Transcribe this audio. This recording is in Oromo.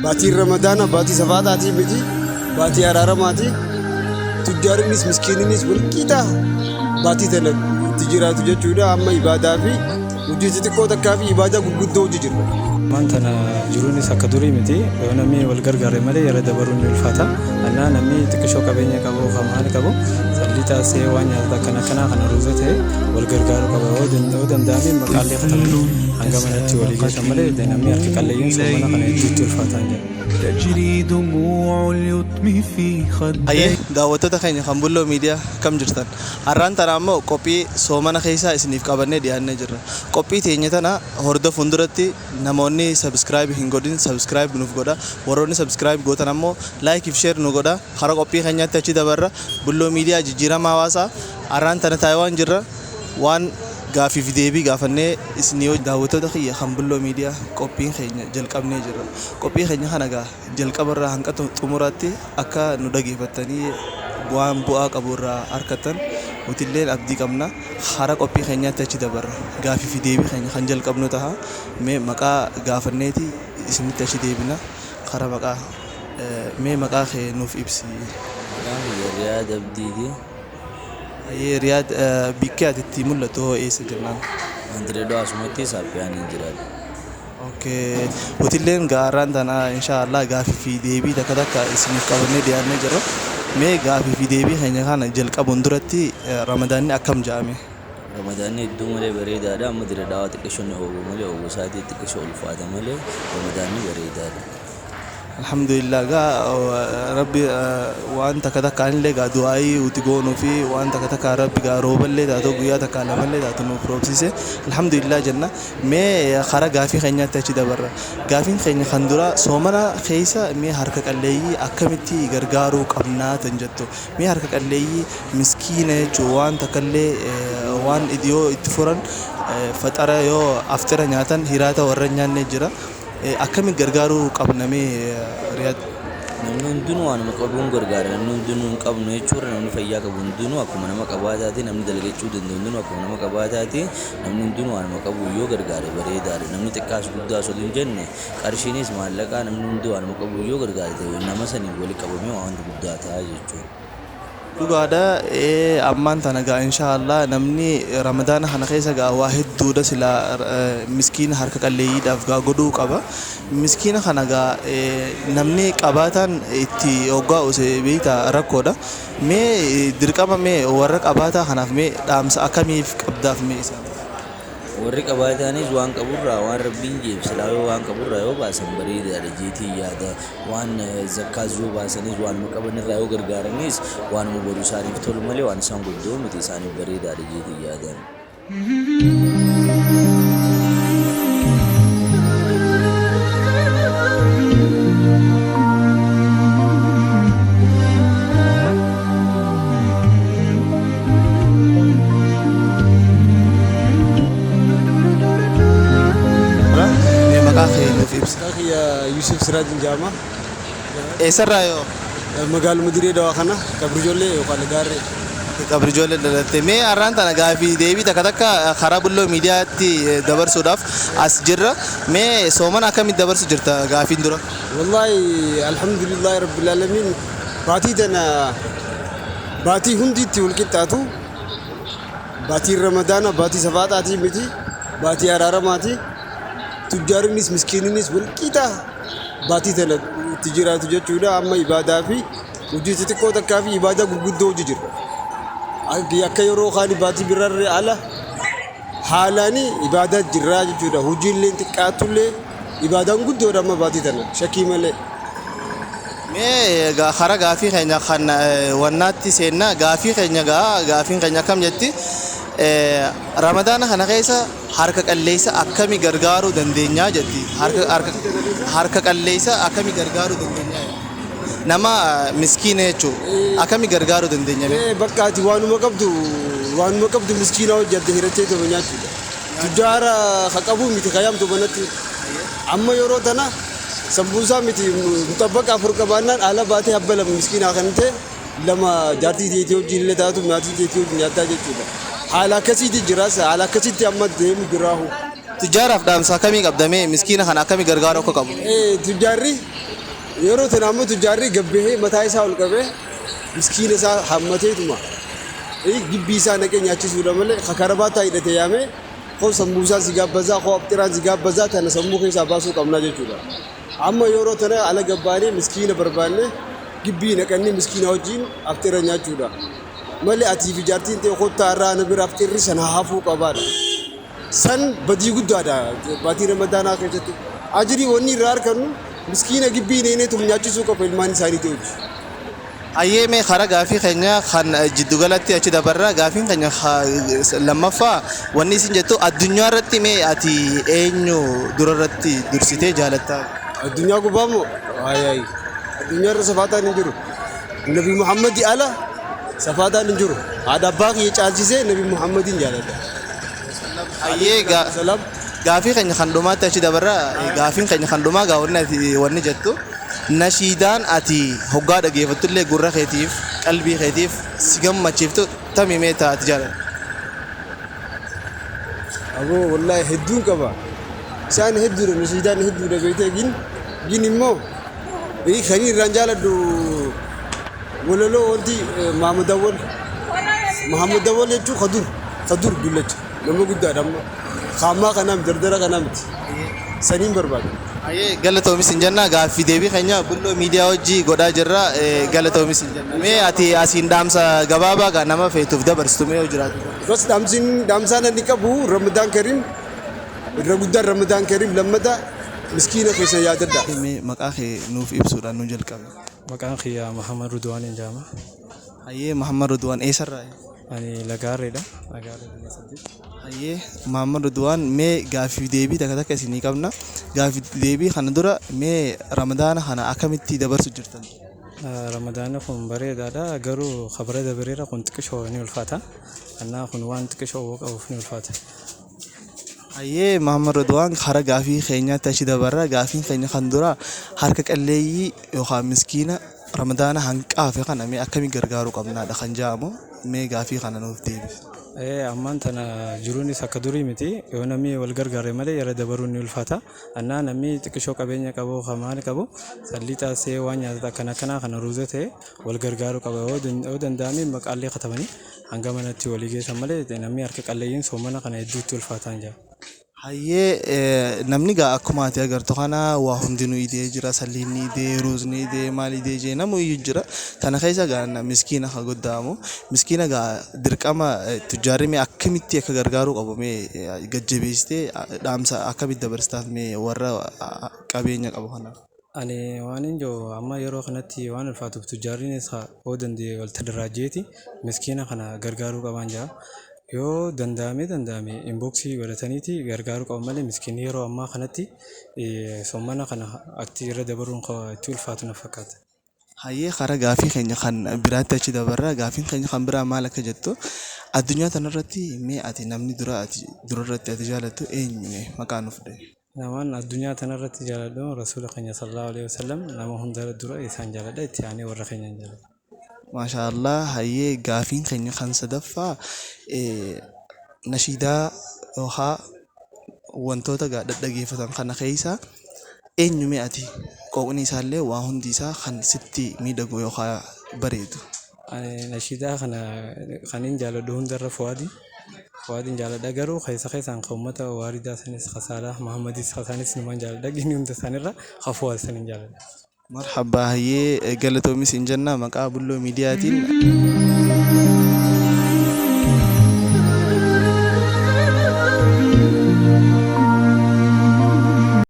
baatii ramadaana baatii safaataatii miti baatii araaramaati tujjaarinis miskiininis walqixa baatii tana itti jiraatu jechuudha. Amma ibaadaa fi hojii xixiqqoo takkaa fi ibaadaa gurguddoo hojii jirra. Maantana jiruunis akka durii miti namni wal gargaare malee yeroo dabaruun ni ulfaata. Annaa namni xiqqishoo qabeenya qabu hamaan qabu salli taasisee waan nyaata kana kana ruuza ta'e wal gargaaru qaba. Yoo danda'ame maqaalee fatamu hanga manatti walii geessan malee namni harka qalleeyyiin soomana kana itti ulfaataan jira. تجري دموع اليتم في خدي. أيه دعوتك خيني خمبلو ميديا كم جرتان أران تنامو كوبي سومانا خيسا إسنيف كابرني ديانة جرا كوبي تيني تنا هردا فندرتي نموني سبسكرايب هنگودين سبسكرايب نوف goda waroni subscribe go tanammo like if share no goda khara copy khanya tachi dabarra bullo media jijira mawasa aran tana taiwan jirra wan gafi videebi gafanne isniyo daawwattoota khiyya kan bullo media copy khanya jalqabne jirra copy khanya khanaga jalqabarra hanqatu xumuraatti akka nu dhageeffatani waan bu'aa qaburra harkatan utilleen abdii qabna khara copy khanya tachi dabarra gafi videebi khanya kan jalqabnu taha me maqaa gaafanneeti isinitti tachi deebina khara maqaa me maqaa khee nuuf ibsi Riyad Abdiidi Riyad bikkaatitti mul'atu eessa jennaan Dirreedhaa asumatti Saaffiyaan hin jiraatu. Okay utilleen gaaraan tana inshallah gaafii fi deebii takka takka isiniif qabannee dhiyaannee jirra mee gaafii fi deebii keenya kana jalqabuun duratti ramadaanni akkam jaame Ramadaanni iddoo malee bareedaadha amma dirreedhaa xiqqishoon oolu malee oolu isaatii xiqqishoo ulfaata malee ramadaanni bareedaadha. Alhamdulillah ga rabbi waan takka takka illee ga du'aayi uti goonuu fi waan takka takka rabbi ga rooballee taatoo guyyaa takka lamallee taatoo nuuf roobsise alhamdulillah jenna mee khara gaafii keenyaatti achi dabarra gaafiin keenya kan dura soomana keessa mee harka qalleeyyii akkamitti gargaaruu qabnaa tan jettu mee harka qalleeyyii miskiina jechuun waan takka illee waan idiyoo itti furan faxara yoo aftira nyaatan hiraata warra nyaanne jira akkamitti gargaaruu qabnamee Riyad namni hundinuu waanuma qabuun gargaara namni hundinuu hin qabnu jechuudha namni fayyaa qabu hundinuu akkuma nama qabaataati namni dalagachuu danda'u hundinuu akkuma nama qabaataati namni hundinuu waanuma qabu yoo gargaare bareedaadha namni xiqqaas guddaas osoo hin jenne qarshiinis maallaqaa namni hundi waanuma qabu yoo gargaare ta'e nama saniin wali qabamee waan guddaa ta'a jechuudha. Dhugaadha ammaan tana gaa inshallah namni ramadaana kana keessa gaa waa hedduudha sila miskiina harka qalleeyyiidhaaf gaa godhuu qaba miskiina kana gaa namni qabaataan itti hoggaa osoo beeyta rakkoodha mee dirqama mee warra qabaataa kanaaf mee dhaamsa akkamiif qabdaaf mee isaa warri qabaataanis waan qaburraa waan rabbiin jeebsilaa yoo waan qaburraa yoo baasan bareedaadha jeetii yaada waan zakkaas yoo baasanis waanuma qabanirraa yoo gargaaranis waanuma boru isaaniif tolu malee waan isaan guddoo miti isaaniif bareedaadha jeetii yaadan. Yusuf Siraj Jama eessarraa magaaluma Dirree Dawaa kana Kabrijoollee yookaan Gaarree Kabrijoollee dalatte mee arraan tana gaafii deebii takka takka karaa bulloo miidiyaatti dabarsuudhaaf as jirra mee soomana akkamitti dabarsu jirta gaafiin dura wallahi alhamdulillah rabbil alamin baatii tana baatii hundiitti walqixxaatu baatii ramadaana baatii safaataatii miti baatii araaramaati tujjaarinis miskiininis walqixa baatii tana itti jiraatu jechuudha amma ibaadaa fi hojii xixiqqoo takkaa fi ibaadaa gurguddoo hojii jirra akka yeroo kaan baatii birarree ala haalaani ibaadaa jirraa jechuudha hojiillee xiqqaatullee ibaadaan guddoodha amma baatii tana shakkii malee. mee khara gaafii keenya kan wannaatti seenna gaafii keenya gaafiin keenya akkam jetti ramadaana kana keessa harka qalleessa akkami gargaaruu dandeenya jetti harka qalleessa akkami gargaaruu dandeenya nama miskiina jechuun akkami gargaaruu dandeenya bakka ati waanuma qabdu miskiina hojjette hirattee tuma nyaachuudha tujjaara haqabuu miti kayaamtu banatti amma yeroo tana sambuusaa miti mutabbaqa afur qabaannaan ala baatee habba lama miskiinaa kan ta'e lama jaartii teetii wajjin illee taatu maatii teetii wajjin nyaattaa jechuudha. Haala akkasiitti jiraasa haala akkasiitti amma deemu jiraahu Tujjaaraaf dhaamsa akkamii qabdamee miskiina kana akkamii gargaaruu akka qabu? Tujjaarri yeroo tanammoo tujjaarri gabbahee mataa isaa ol qabee miskiina isaa hammateetuma gibbii isaa naqee nyaachisuudha malee kakarabaataa hidhatee yaamee koo sambuusaan si gaabbazaa koo abxiraan si gaabbazaa tana sammuu keessaa baasuu qabnaa jechuudha. Amma yeroo tana ala gabbaanee miskiina barbaanne gibbii naqannee miskiina wajjin abxira nyaachuudha. Malee atii fi jaartiin ta'e kottaa irraa na bira abxirri sana hafuu qabaadha. San badii guddaadha baatii ramadaanaa keessatti. Ajirii wanni irraa argannu miskiina gibbii neeneetum nyaachisuu qaba ilmaan isaanii ta'uuti. Hayyee mee karaa gaafii keenya kan jiddugalatti achi dabarra gaafiin keenya lammaffaa wanni isin jettu addunyaa irratti mee ati eenyu durarratti dursitee jaalattaa? Addunyaa gubbaa moo? Addunyaa irra safaataan hin jiru. Nabi Muhammadi ala safaataan hin jiru. Haadha abbaa kiyya caalchisee Nabi Muhammadin jaalladha. Hayyee gaafii keenya kan dhumaatti achi dabarra gaafiin keenya kan dhumaa wanni jettu nashiidaan ati hoggaa dhageeffattullee gurra keetiif qalbii keetiif si gammachiiftu tamii mee taati jaalladha? Aboo wallaahi hedduun qaba. Isaan hedduudha nashiidaan hedduudha beektee gin immoo kan irraan jaaladhu walaloo wanti Mahamad Awwal jechuun Kadur dullacha nama guddaadha amma. Kaamaa kanaa miti dardara kanaa miti. Saniin barbaada. Hayyee galatoomis hin jenna gaaffii deebii keenya bulloo miidiyaa hojii godhaa jirra galatoomis hin jenna. Mee ati asiin dhaamsa gabaabaa kan nama feetuuf dabarsitu mee yoo jiraatu? Bas dhaamsaan inni qabu Ramadaan Kariim irra guddaan Ramadaan Kariim lammata miskiina keessa yaadadha. Mee maqaa kee nuuf ibsuudhaan nu jalqabe. Maqaan kiyya Muhammad Ridwaan jedhama. Hayyee Muhammad Ridwaan eessarraa? Ani Lagaareedha. Lagaareedha saddeet. Hayyee Muhammad Ridwaan mee gaaffii deebii takka isinii qabna. Gaaffii deebii kana dura mee Ramadaana kana akkamitti dabarsu jirtan? Ramadaana kun bareedaadha garuu kabara dabareera kun xiqqishoo ni ulfaata. Annaa kun waan xiqqishoo qabuuf ni ulfaata. Hayyee Muhammad Ridwaan karaa gaaffii keenyaatti achi dabarra gaafiin keenya kan dura harka qalleeyyii yookaan miskiina Ramadaana hanqaafe kana mee akkamii gargaaruu qabnaadha kan jedhamu mee gaaffii kana nuuf deebisi. Ammaan tana jiruunis akka durii miti yoo namni wal gargaare malee yeroo dabaruun ni ulfaata. Annaa namni xiqqishoo qabeenya qabu maal qabu sallii taasisee waan nyaata akkana kana ruuza ta'e wal gargaaruu qaba. Yoo danda'ame maqaalee katabanii hanga manatti walii geessan malee namni harka qalleeyyiin soomana kana hedduutti ulfaataan jira. Hayyee namni gaa akkuma ati agartu kana waa hundinuu idee jira salliinni idee ruuzni idee maal idee jee namu iyyuu jira tana keessa gaa miskiina haa goddamu miskiina gaa dirqama tujjaarri mee akkamitti akka gargaaruu qabu mee gajjabeessitee dhaamsa akkamitti dabarstaaf mee warra qabeenya qabu kanaaf. Ani waan injoo amma yeroo kanatti waan ulfaatuuf tujjaarriinis hoo danda'e walitti daraajeeti miskiina kana gargaaruu qaban jira. Yoo danda'ame inboxii godhataniiti gargaaruu qabu malee miskiinni yeroo ammaa kanatti soomana kana aktii irra dabaruun itti ulfaatu na fakkaata. Hayyee karaa gaaffii keenya kan biraatti achi dabarra gaaffiin keenya kan biraa maal akka jettu addunyaa tanarratti mee ati namni durarratti ati jaalattu eenyu maqaa nuuf dhahe? Namaan addunyaa tanarratti jaaladhu rasuula keenya sallallahu alaihi wasallam nama hunda dura isaan jaaladha itti aanee warra keenyaan jaaladha. Maashaallah hayyee gaafiin keenya kan sadaffaa nashiidaa yookaan wantoota dhaggeeffatan kana keessa eenyu ati qooqni isaallee waa hundi isaa kan sitti miidhagu yookaan bareedu. Nashiidaa kana kan hin jaaladhu hundarra Fuwaadiin jaaladha garuu keessaan uummata waaridaa sanis Khasaalaa Muhammadis Khasaanis numaan jaaladha gini hunda isaanirra Fuwaad sanin jaaladha. Marhaba hayyee galatoomis hin jenna maqaa bulloo miidiyaatiin.